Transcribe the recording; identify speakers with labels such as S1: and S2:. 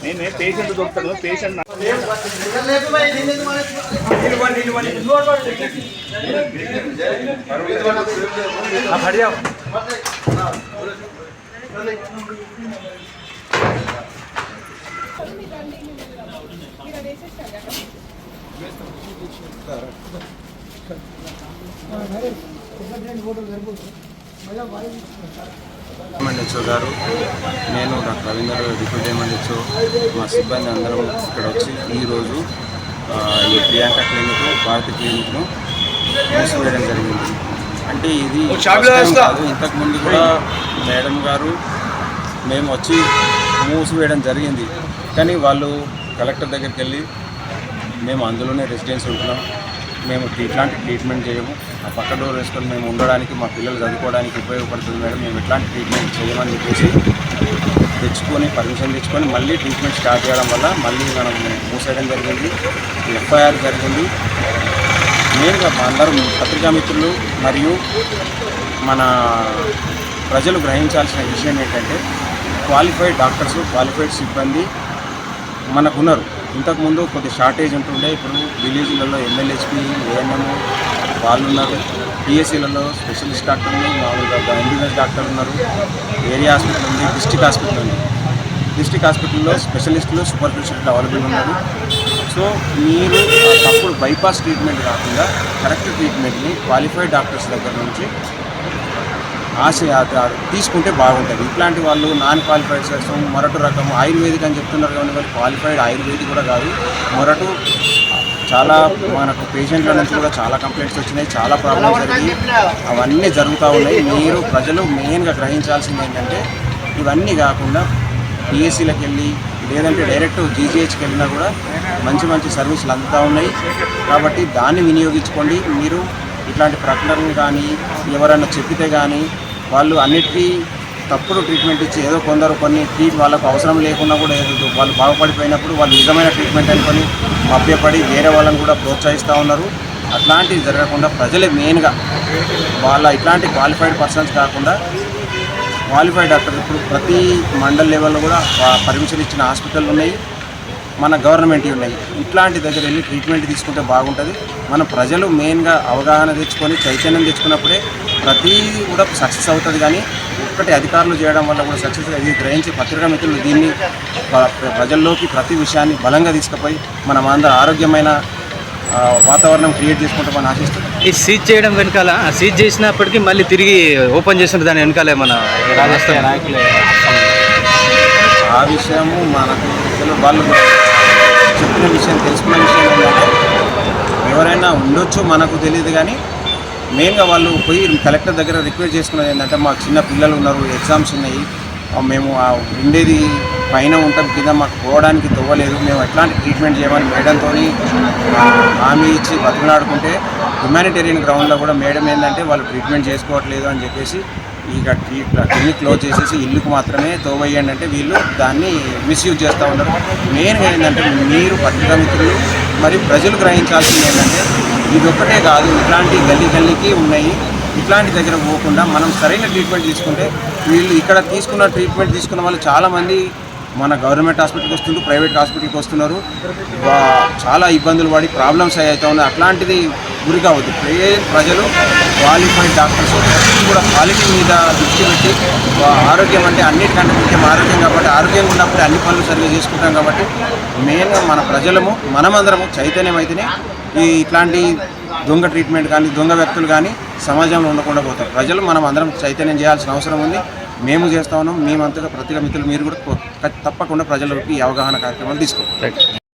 S1: నేనే patient దొరుకుతాను patient
S2: HO గారు, నేను డాక్టర్ రవీందర్ డిప్యూటీ హెచ్ఓ, మా సిబ్బంది అందరం ఇక్కడ వచ్చి ఈరోజు ఈ ప్రియాంక క్లినిక్, భారతి క్లినిక్ను మూసివేయడం జరిగింది. అంటే ఇది కాదు, ఇంతకుముందు కూడా మేడం గారు మేము వచ్చి మూసివేయడం జరిగింది. కానీ వాళ్ళు కలెక్టర్ దగ్గరికి వెళ్ళి మేము అందులోనే రెసిడెన్స్ ఉంటున్నాం, మేము ఇట్లాంటి ట్రీట్మెంట్ చేయము, ఆ పక్క డోర్ వేసుకొని మేము ఉండడానికి, మా పిల్లలు చదువుకోవడానికి ఉపయోగపడుతుంది మేడం, మేము ఎట్లాంటి ట్రీట్మెంట్ చేయమని చెప్పేసి పర్మిషన్ తెచ్చుకొని మళ్ళీ ట్రీట్మెంట్ స్టార్ట్ చేయడం వల్ల మళ్ళీ మనం మూసేయడం జరిగింది. ఎఫ్ఐఆర్ జరిగింది. మెయిన్గా మా అందరూ పత్రికా మిత్రులు మరియు మన ప్రజలు గ్రహించాల్సిన విషయం ఏంటంటే, క్వాలిఫైడ్ డాక్టర్స్, క్వాలిఫైడ్ సిబ్బంది మనకున్నారు. ఇంతకుముందు కొద్ది షార్టేజ్ ఉంటుండే, ఇప్పుడు విలేజ్లలో ఎమ్మెల్యేస్పీ, ఏఎన్ఎం వాళ్ళు ఉన్నారు, పిఎస్సీలలో స్పెషలిస్ట్ డాక్టర్లు, మామూలుగా ఎంబీబీఎస్ డాక్టర్లు ఉన్నారు, ఏరియా హాస్పిటల్ ఉంది, డిస్ట్రిక్ట్ హాస్పిటల్ ఉంది. డిస్ట్రిక్ట్ హాస్పిటల్లో స్పెషలిస్టులు, సూపర్ స్పెషలిస్టులు అవైలబుల్ ఉన్నారు. సో మీరు తప్పుడు బైపాస్ ట్రీట్మెంట్ కాకుండా కరెక్ట్ ట్రీట్మెంట్ని క్వాలిఫైడ్ డాక్టర్స్ దగ్గర నుంచి తీసుకుంటే బాగుంటుంది. ఇట్లాంటి వాళ్ళు నాన్ క్వాలిఫైడ్ చేస్తాం, మొరటు రకం ఆయుర్వేదిక్ అని చెప్తున్నారు కానీ వాళ్ళు క్వాలిఫైడ్ ఆయుర్వేదిక్ కూడా కాదు. మొరటు చాలా మనకు పేషెంట్ల నుంచి కూడా చాలా కంప్లైంట్స్ వచ్చినాయి, చాలా ప్రాబ్లమ్స్ జరిగి అవన్నీ జరుగుతూ ఉన్నాయి. మీరు ప్రజలు మెయిన్గా గ్రహించాల్సింది ఏంటంటే, ఇవన్నీ కాకుండా పిఎస్సీలకు వెళ్ళి లేదంటే డైరెక్ట్ జీజీహెచ్కి వెళ్ళినా కూడా మంచి మంచి సర్వీసులు అందుతూ ఉన్నాయి. కాబట్టి దాన్ని వినియోగించుకోండి. మీరు ఇట్లాంటి ప్రకటనలు కానీ ఎవరైనా చెప్పితే కానీ వాళ్ళు అన్నిటికీ తప్పుడు ట్రీట్మెంట్ ఇచ్చి ఏదో కొన్ని వాళ్ళకు అవసరం లేకుండా కూడా ఏదో వాళ్ళు బాగుపడిపోయినప్పుడు వాళ్ళు నిజమైన ట్రీట్మెంట్ అనుకొని మభ్యపడి వేరే వాళ్ళని కూడా ప్రోత్సహిస్తూ ఉన్నారు. అట్లాంటివి జరగకుండా ప్రజలే మెయిన్గా ఇట్లాంటి క్వాలిఫైడ్ పర్సన్స్ కాకుండా క్వాలిఫైడ్ డాక్టర్, ఇప్పుడు ప్రతి మండల్ లెవెల్లో కూడా పర్మిషన్ ఇచ్చిన హాస్పిటల్ ఉన్నాయి, మన గవర్నమెంట్ ఉన్నాయి. ఇట్లాంటి దగ్గర వెళ్ళి ట్రీట్మెంట్ తీసుకుంటే బాగుంటుంది. మన ప్రజలు మెయిన్గా అవగాహన తెచ్చుకొని చైతన్యం తెచ్చుకున్నప్పుడే ప్రతి కూడా సక్సెస్ అవుతుంది. కానీ ఒక్కటి అధికారులు చేయడం వల్ల కూడా సక్సెస్ ఇది గ్రహించి పత్రికా మిత్రులు దీన్ని ప్రజల్లోకి ప్రతి విషయాన్ని బలంగా తీసుకుపోయి మనం అందరూ ఆరోగ్యమైన వాతావరణం క్రియేట్ చేసుకుంటామని ఆశిస్తుంది.
S3: ఈ సీజ్ చేయడం వెనకాల, సీజ్ చేసినప్పటికీ మళ్ళీ తిరిగి ఓపెన్ చేసిన దాని వెనకాలే మన రాజస్థాన్ నాయకులే
S2: ఆ విషయము మనకు వాళ్ళు చెప్పిన విషయం, తెలుసుకున్న విషయం ఏంటంటే, ఎవరైనా ఉండొచ్చు మనకు తెలియదు కానీ మెయిన్గా వాళ్ళు పోయి కలెక్టర్ దగ్గర రిక్వెస్ట్ చేసుకున్నది ఏంటంటే, మాకు చిన్న పిల్లలు ఉన్నారు, ఎగ్జామ్స్ ఉన్నాయి, మేము ఉండేది పైన ఉంటాం, కింద మాకు పోవడానికి తవ్వలేదు, మేము ఎట్లాంటి ట్రీట్మెంట్ చేయమని మేడంతో హామీ ఇచ్చి బతుకులాడుకుంటే హ్యుమానిటేరియన్ గ్రౌండ్లో కూడా మేడం ఏంటంటే వాళ్ళు ట్రీట్మెంట్ చేసుకోవట్లేదు అని చెప్పేసి ఇక క్లినిక్ క్లోజ్ చేసేసి ఇల్లుకు మాత్రమే తోవయ్యండి అంటే వీళ్ళు దాన్ని మిస్యూజ్ చేస్తూ ఉన్నారు. మెయిన్గా ఏంటంటే, మీరు పత్రికా మిత్రులు మరియు ప్రజలు గ్రహించాల్సింది ఏంటంటే, ఇది ఒక్కటే కాదు, ఇట్లాంటి గల్లీకి ఉన్నాయి. ఇట్లాంటి దగ్గర పోకుండా మనం సరైన ట్రీట్మెంట్ తీసుకుంటే, వీళ్ళు ఇక్కడ ట్రీట్మెంట్ తీసుకున్న వాళ్ళు చాలామంది మన గవర్నమెంట్ హాస్పిటల్కి వస్తున్నారు, ప్రైవేట్ హాస్పిటల్కి వస్తున్నారు, చాలా ఇబ్బందులు పడి ప్రాబ్లమ్స్ అవుతూ ఉన్నాయి. అట్లాంటిది గురి కావద్దు. ప్రజలు క్వాలిఫైడ్ డాక్టర్స్ కూడా క్వాలిటీ మీద దృష్టి పెట్టి, ఆరోగ్యం అంటే అన్నిటికంటే ముఖ్యం ఆరోగ్యం, కాబట్టి ఆరోగ్యంగా ఉన్నప్పుడు అన్ని పనులు సరిగ్గా చేసుకుంటాం. కాబట్టి మెయిన్గా మన ప్రజలము మనమందరము చైతన్యం అయితేనే ఇట్లాంటి దొంగ ట్రీట్మెంట్ కానీ దొంగ వ్యక్తులు కానీ సమాజంలో ఉండకుండా పోతారు. ప్రజలు మనం అందరం చైతన్యం చేయాల్సిన అవసరం ఉంది. మేము చేస్తూ ఉన్నాం. మేమంతగా పత్రికా మిత్రులు మీరు కూడా తప్పకుండా ప్రజలకి అవగాహన కార్యక్రమాలు తీసుకోవాలి.